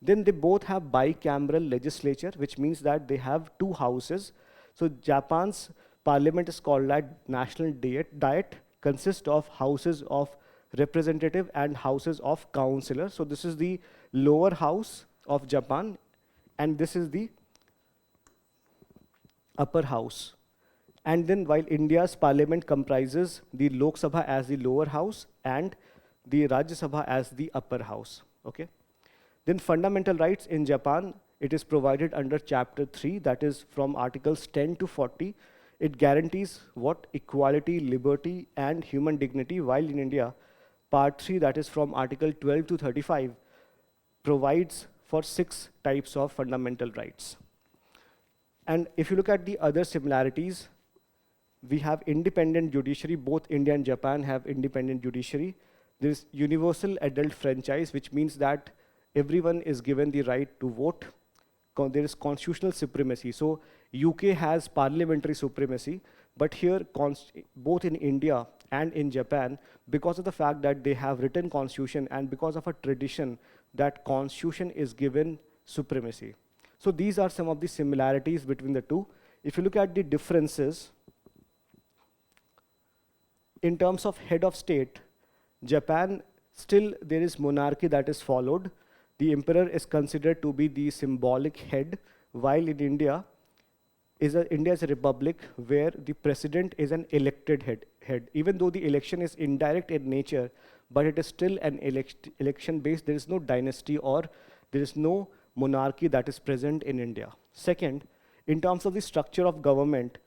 Speaker 1: Then they both have bicameral legislature, which means that they have two houses. So Japan's parliament is called that National Diet, consists of houses of representative and houses of councillor. So this is the lower house of Japan, and this is the upper house. And then while India's parliament comprises the Lok Sabha as the lower house and the Rajya Sabha as the upper house, okay? Then fundamental rights in Japan, it is provided under chapter 3, that is from articles 10 to 40. It guarantees what? Equality, liberty, and human dignity, while in India, part 3, that is from article 12 to 35, provides for 6 types of fundamental rights. And if you look at the other similarities, we have independent judiciary. Both India and Japan have independent judiciary. There is universal adult franchise, which means that everyone is given the right to vote. There is constitutional supremacy. So UK has parliamentary supremacy, but here both in India and in Japan, because of the fact that they have written constitution and because of a tradition, that constitution is given supremacy. So these are some of the similarities between the two. If you look at the differences, in terms of head of state, Japan, still there is monarchy that is followed. The emperor is considered to be the symbolic head, while in India is a republic where the president is an elected head. Even though the election is indirect in nature, but it is still an election based. There is no dynasty or there is no monarchy that is present in India. Second, in terms of the structure of government,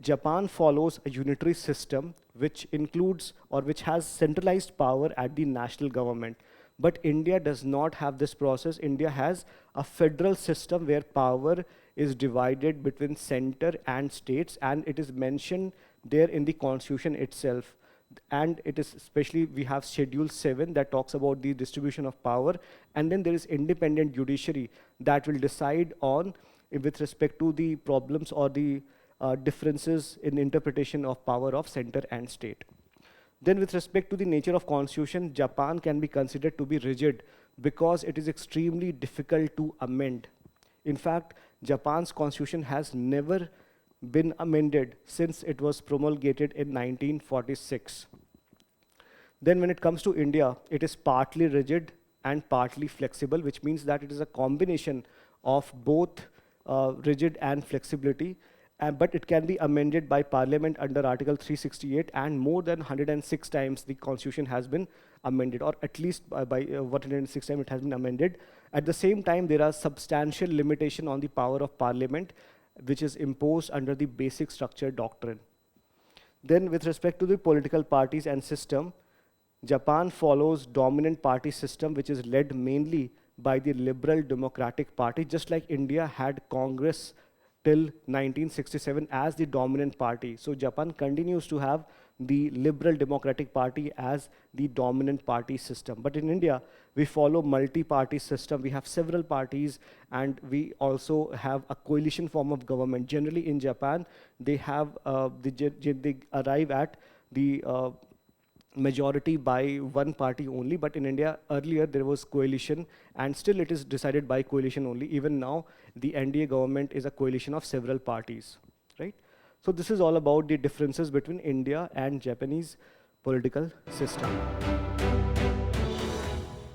Speaker 1: Japan follows a unitary system which includes or which has centralized power at the national government. But India does not have this process. India has a federal system where power is divided between center and states, and it is mentioned there in the constitution itself. And it is especially, we have Schedule 7 that talks about the distribution of power, and then there is independent judiciary that will decide on, with respect to the problems or the differences in interpretation of power of center and state. Then with respect to the nature of constitution, Japan can be considered to be rigid because it is extremely difficult to amend. In fact, Japan's constitution has never been amended since it was promulgated in 1946. Then when it comes to India, it is partly rigid and partly flexible, which means that it is a combination of both rigid and flexibility. but it can be amended by Parliament under Article 368, and more than 106 times the Constitution has been amended, or at least by 106 times it has been amended. At the same time, there are substantial limitation on the power of Parliament, which is imposed under the Basic Structure Doctrine. Then, with respect to the political parties and system, Japan follows dominant party system, which is led mainly by the Liberal Democratic Party, just like India had Congress till 1967 as the dominant party. So Japan continues to have the Liberal Democratic Party as the dominant party system. But in India, we follow multi-party system. We have several parties, and we also have a coalition form of government. Generally in Japan, they have they arrive at the majority by one party only, but in India, earlier there was coalition, and still it is decided by coalition only. Even now, the NDA government is a coalition of several parties, right? So this is all about the differences between India and Japanese political system.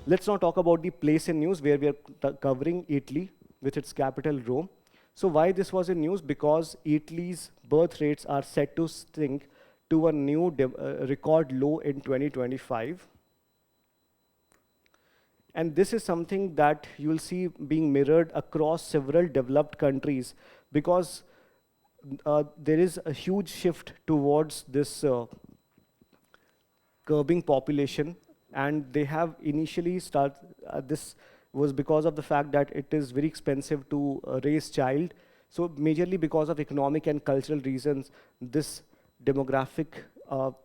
Speaker 1: Let's now talk about the place in news, where we are covering Italy with its capital Rome. So why this was in news? Because Italy's birth rates are set to sink to a new record low in 2025. And this is something that you will see being mirrored across several developed countries, because there is a huge shift towards this curbing population, and they have initially this was because of the fact that it is very expensive to raise child. So majorly because of economic and cultural reasons, this demographic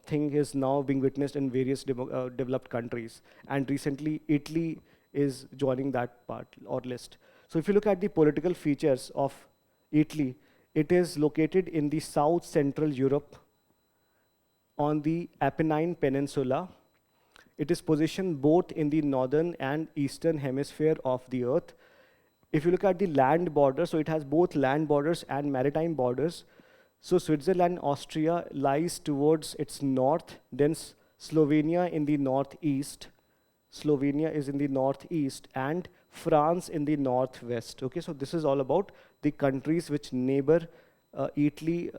Speaker 1: thing is now being witnessed in various developed countries. And recently, Italy is joining that part or list. So if you look at the political features of Italy, it is located in the South Central Europe on the Apennine Peninsula. It is positioned both in the northern and eastern hemisphere of the earth. If you look at the land border, so it has both land borders and maritime borders. So Switzerland, Austria lies towards its north, then Slovenia in the northeast. Slovenia is in the northeast, and France in the northwest. Okay, so this is all about the countries which neighbor Italy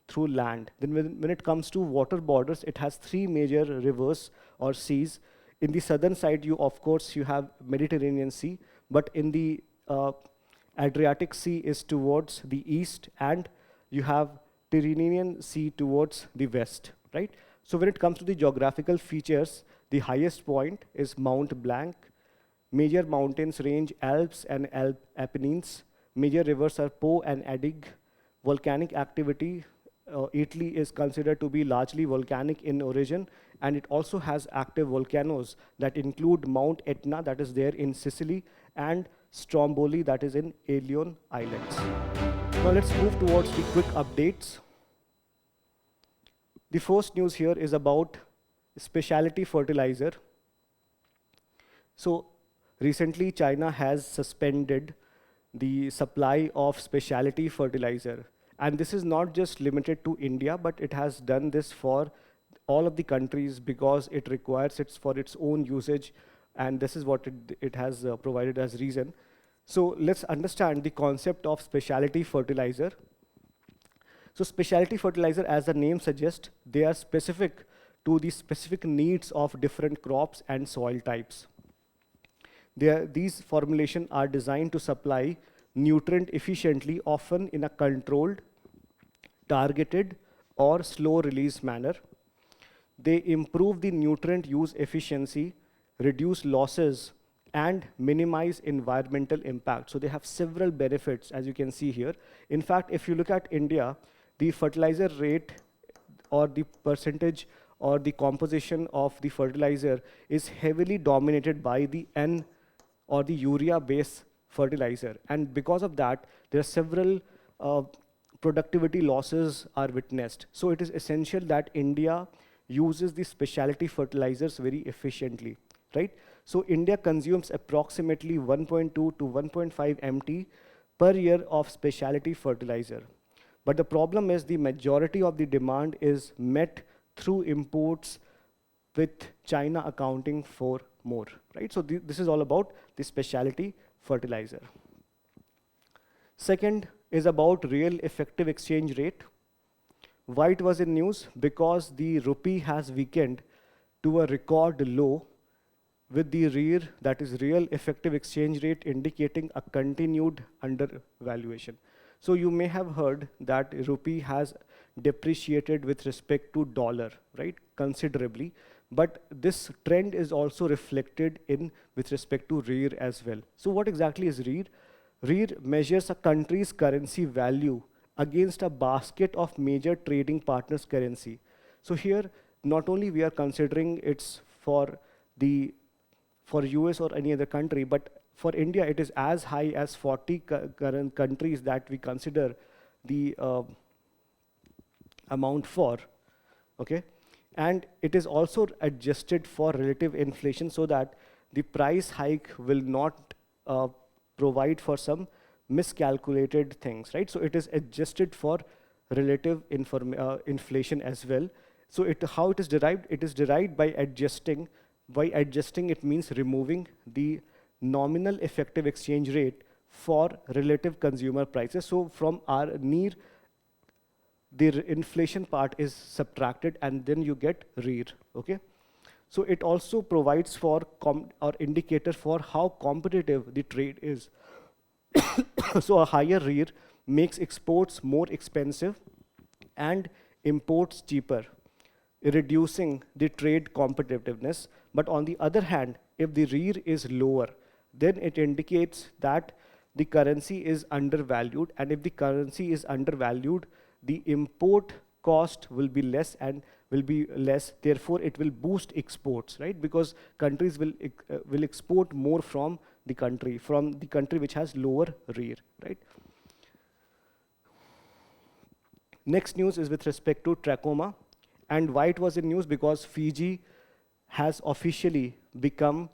Speaker 1: through land. Then when it comes to water borders, it has three major rivers or seas. In the southern side, of course, you have Mediterranean Sea, but in the Adriatic Sea is towards the east, and you have Tyrrhenian Sea towards the west, right? So when it comes to the geographical features, the highest point is Mount Blanc. Major mountains range Alps and Apennines. Major rivers are Po and Adige. Volcanic activity, Italy is considered to be largely volcanic in origin, and it also has active volcanoes that include Mount Etna, that is there in Sicily, and Stromboli, that is in Aeolian Islands. Now let's move towards the quick updates. The first news here is about specialty fertilizer. So recently, China has suspended the supply of specialty fertilizer. And this is not just limited to India, but it has done this for all of the countries because it requires it for its own usage, and this is what it has provided as reason. So let's understand the concept of specialty fertilizer. So specialty fertilizer, as the name suggests, they are specific to the specific needs of different crops and soil types. These formulations are designed to supply nutrient efficiently, often in a controlled, targeted, or slow release manner. They improve the nutrient use efficiency, reduce losses, and minimize environmental impact. So they have several benefits, as you can see here. In fact, if you look at India, the fertilizer rate or the percentage or the composition of the fertilizer is heavily dominated by the N or the urea-based fertilizer. And because of that, there are several productivity losses are witnessed. So it is essential that India uses the specialty fertilizers very efficiently, right? So India consumes approximately 1.2 to 1.5 MT per year of specialty fertilizer. But the problem is the majority of the demand is met through imports, with China accounting for more, right? So this is all about the specialty fertilizer. Second is about real effective exchange rate. Why it was in news? Because the rupee has weakened to a record low with the REER, that is real effective exchange rate, indicating a continued undervaluation. So you may have heard that rupee has depreciated with respect to dollar, right, considerably. But this trend is also reflected in with respect to REER as well. So what exactly is REER? REER measures a country's currency value against a basket of major trading partners' currency. So here, not only we are considering it's for the for US or any other country, but for India, it is as high as 40 current countries that we consider the amount for, okay? And it is also adjusted for relative inflation so that the price hike will not provide for some miscalculated things, right? So it is adjusted for relative inflation as well. So how it is derived? It is derived by adjusting. By adjusting, it means removing the nominal effective exchange rate for relative consumer prices. So from our NEER, the inflation part is subtracted and then you get REER, okay? So it also provides for or indicator for how competitive the trade is. So a higher REER makes exports more expensive and imports cheaper, reducing the trade competitiveness. But on the other hand, if the REER is lower, then it indicates that the currency is undervalued, and if the currency is undervalued, the import cost will be less and will be less, therefore it will boost exports, right? Because countries will export more from the country which has lower REER, right? Next news is with respect to trachoma. And why it was in news? Because Fiji has officially become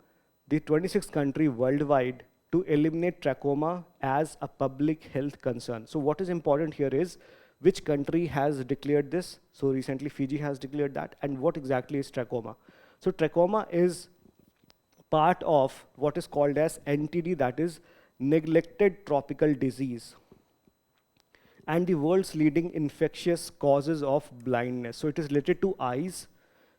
Speaker 1: the 26th country worldwide to eliminate trachoma as a public health concern. So what is important here is which country has declared this. So recently Fiji has declared that. And what exactly is trachoma? So trachoma is part of what is called as NTD, that is neglected tropical disease, and the world's leading infectious causes of blindness. So it is related to eyes.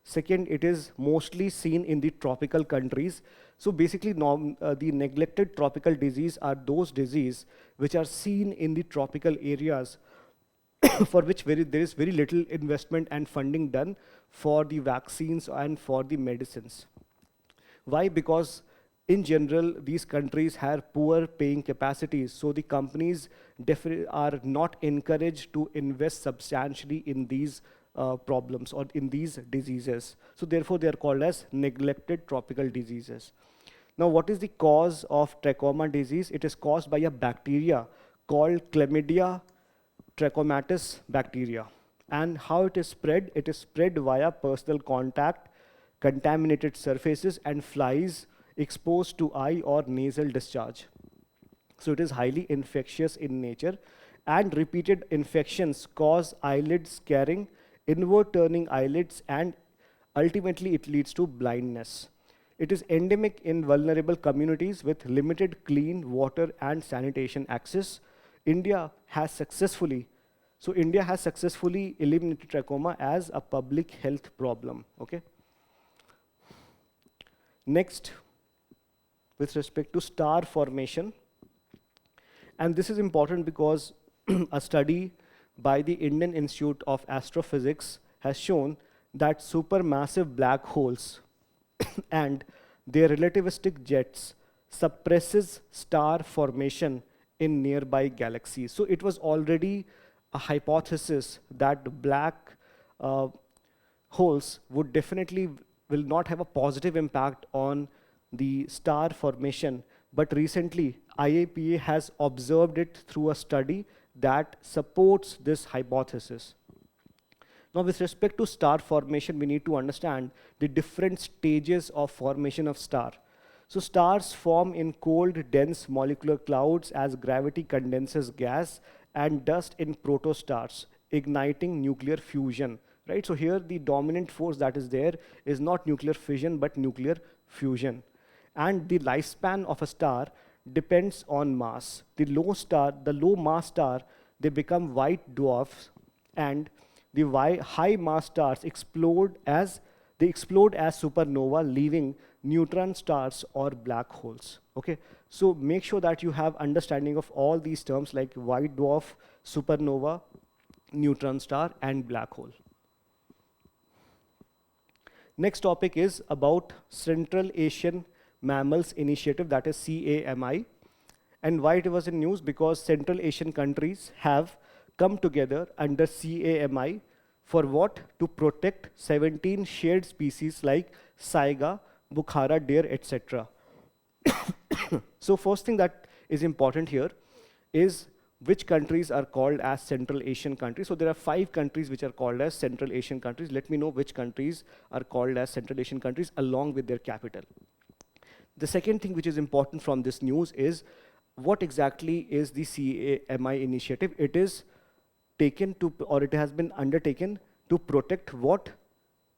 Speaker 1: Second, it is mostly seen in the tropical countries. So basically, the neglected tropical disease are those diseases which are seen in the tropical areas for which there is very little investment and funding done for the vaccines and for the medicines. Why? Because in general, these countries have poor paying capacities, so the companies are not encouraged to invest substantially in these problems or in these diseases. So therefore, they are called as neglected tropical diseases. Now, what is the cause of trachoma disease? It is caused by a bacteria called Chlamydia trachomatis bacteria. And how it is spread? It is spread via personal contact, contaminated surfaces, and flies exposed to eye or nasal discharge. So it is highly infectious in nature, and repeated infections cause eyelid scarring, inward turning eyelids, and ultimately it leads to blindness. It is endemic in vulnerable communities with limited clean water and sanitation access. India has successfully eliminated trachoma as a public health problem, okay? Next, with respect to star formation. And this is important because a study by the Indian Institute of Astrophysics has shown that supermassive black holes and their relativistic jets suppresses star formation in nearby galaxies. So it was already a hypothesis that black holes would definitely will not have a positive impact on the star formation, but recently IAPA has observed it through a study that supports this hypothesis. Now, with respect to star formation, we need to understand the different stages of formation of star. So stars form in cold, dense molecular clouds as gravity condenses gas and dust in protostars, igniting nuclear fusion, right? So here the dominant force that is there is not nuclear fission, but nuclear fusion. And the lifespan of a star depends on mass. The low mass star, they become white dwarfs, and the high mass stars explode as supernova, leaving neutron stars or black holes. Okay, so make sure that you have understanding of all these terms like white dwarf, supernova, neutron star, and black hole. Next topic is about Central Asian Mammals Initiative, that is CAMI. And why it was in news? Because Central Asian countries have come together under CAMI for what? To protect 17 shared species like saiga, Bukhara deer, etc. So first thing that is important here is which countries are called as Central Asian countries. So there are 5 countries which are called as Central Asian countries. Let me know which countries are called as Central Asian countries along with their capital. The second thing which is important from this news is what exactly is the CAMI initiative. It is taken to, or it has been undertaken to protect what?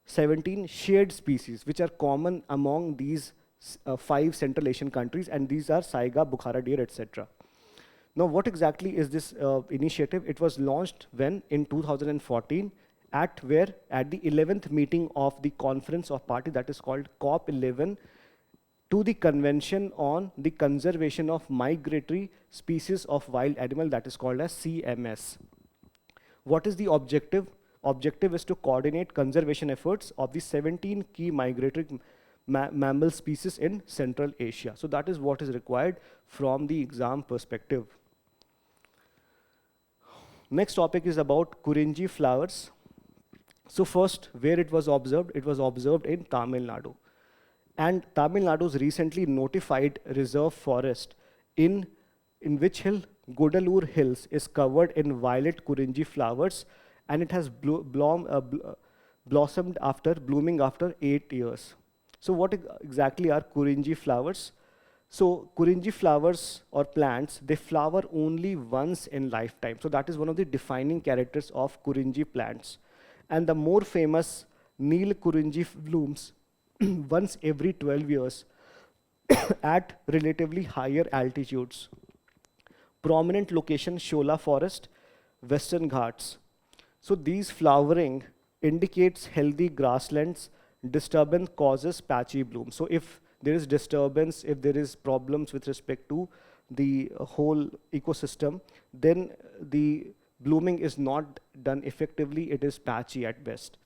Speaker 1: 17 shared species which are common among these 5 Central Asian countries, and these are saiga, Bukhara deer, etc. Now, what exactly is this initiative? It was launched when in 2014 at the 11th meeting of the Conference of Parties, that is called COP11, to the Convention on the Conservation of Migratory Species of Wild Animal, that is called as CMS. What is the objective? Objective is to coordinate conservation efforts of the 17 key migratory mammal species in Central Asia. So that is what is required from the exam perspective. Next topic is about Kurinji flowers. So first, where it was observed in Tamil Nadu. And Tamil Nadu's recently notified reserve forest in which hill? Godalur Hills is covered in violet Kurinji flowers, and it has blossomed blooming after 8 years. So what exactly are Kurinji flowers? So Kurinji flowers or plants, they flower only once in lifetime. So that is one of the defining characters of Kurinji plants. And the more famous Neel Kurinji blooms once every 12 years at relatively higher altitudes. Prominent location, Shola Forest, Western Ghats. So these flowering indicates healthy grasslands. Disturbance causes patchy bloom. So if there is disturbance, if there is problems with respect to the whole ecosystem, then the blooming is not done effectively, it is patchy at best.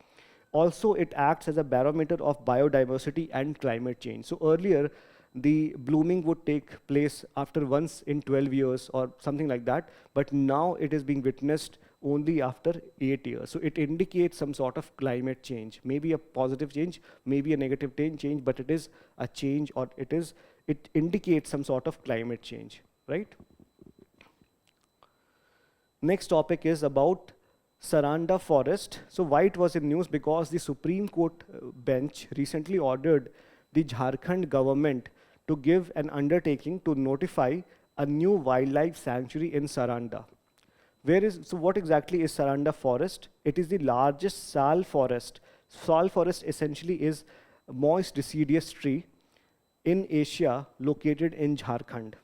Speaker 1: Also, it acts as a barometer of biodiversity and climate change. So earlier, the blooming would take place after once in 12 years or something like that, but now it is being witnessed only after 8 years. So it indicates some sort of climate change, maybe a positive change, maybe a negative change, but it is a change, or it indicates some sort of climate change, right? Next topic is about Saranda Forest. So why it was in news? Because the Supreme Court bench recently ordered the Jharkhand government to give an undertaking to notify a new wildlife sanctuary in Saranda. So what exactly is Saranda Forest? It is the largest sal forest. Sal forest essentially is a moist deciduous tree in Asia located in Jharkhand.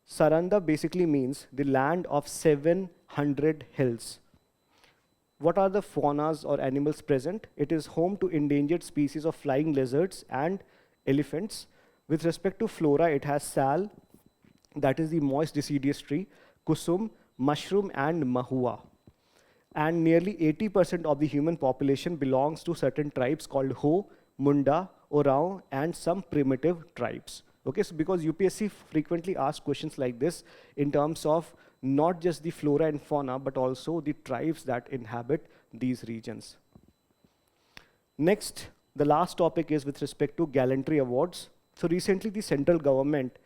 Speaker 1: Saranda basically means the land of 700 hills. What are the faunas or animals present? It is home to endangered species of flying lizards and elephants. With respect to flora, it has sal, that is the moist deciduous tree, kusum, mushroom, and mahua. And nearly 80% of the human population belongs to certain tribes called Ho, Munda, Orao, and some primitive tribes. Okay, so because UPSC frequently asks questions like this in terms of not just the flora and fauna, but also the tribes that inhabit these regions. Next, the last topic is with respect to gallantry awards. So recently the central government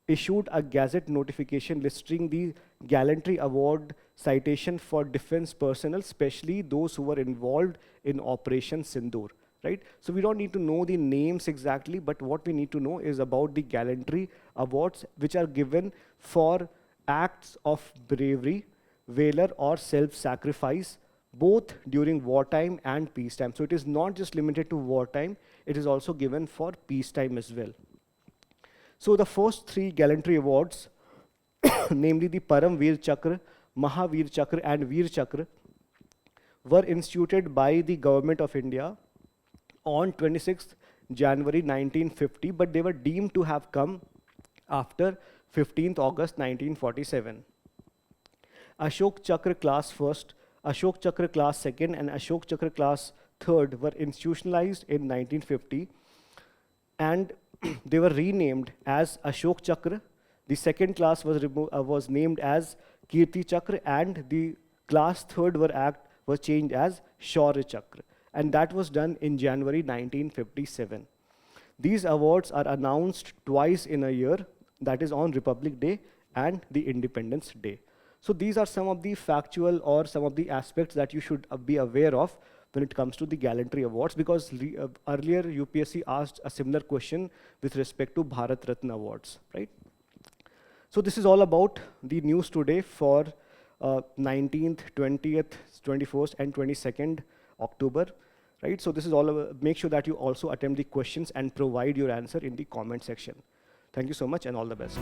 Speaker 1: issued a gazette notification listing the gallantry award citation for defense personnel, especially those who were involved in Operation Sindoor, right? So we don't need to know the names exactly, but what we need to know is about the gallantry awards, which are given for acts of bravery, valor, or self-sacrifice, both during wartime and peacetime. So it is not just limited to wartime, it is also given for peacetime as well. So the first three gallantry awards, namely the Param Veer Chakra, Mahavir Chakra, and Veer Chakra, were instituted by the government of India on 26th January 1950, but they were deemed to have come after 15th August 1947. Ashok Chakra class first, Ashok Chakra class second, and Ashok Chakra class third were institutionalized in 1950, and they were renamed as Ashok Chakra. The second class was named as Kirti Chakra, and the class third was changed as Shaurya Chakra, and that was done in January 1957. These awards are announced twice in a year, that is on Republic Day and the Independence Day. So these are some of the factual or some of the aspects that you should be aware of when it comes to the gallantry awards, because earlier UPSC asked a similar question with respect to Bharat Ratna awards, right? So this is all about the news today for 19th, 20th, 21st, and 22nd October, right? So this is all about, make sure that you also attempt the questions and provide your answer in the comment section. Thank you so much and all the best.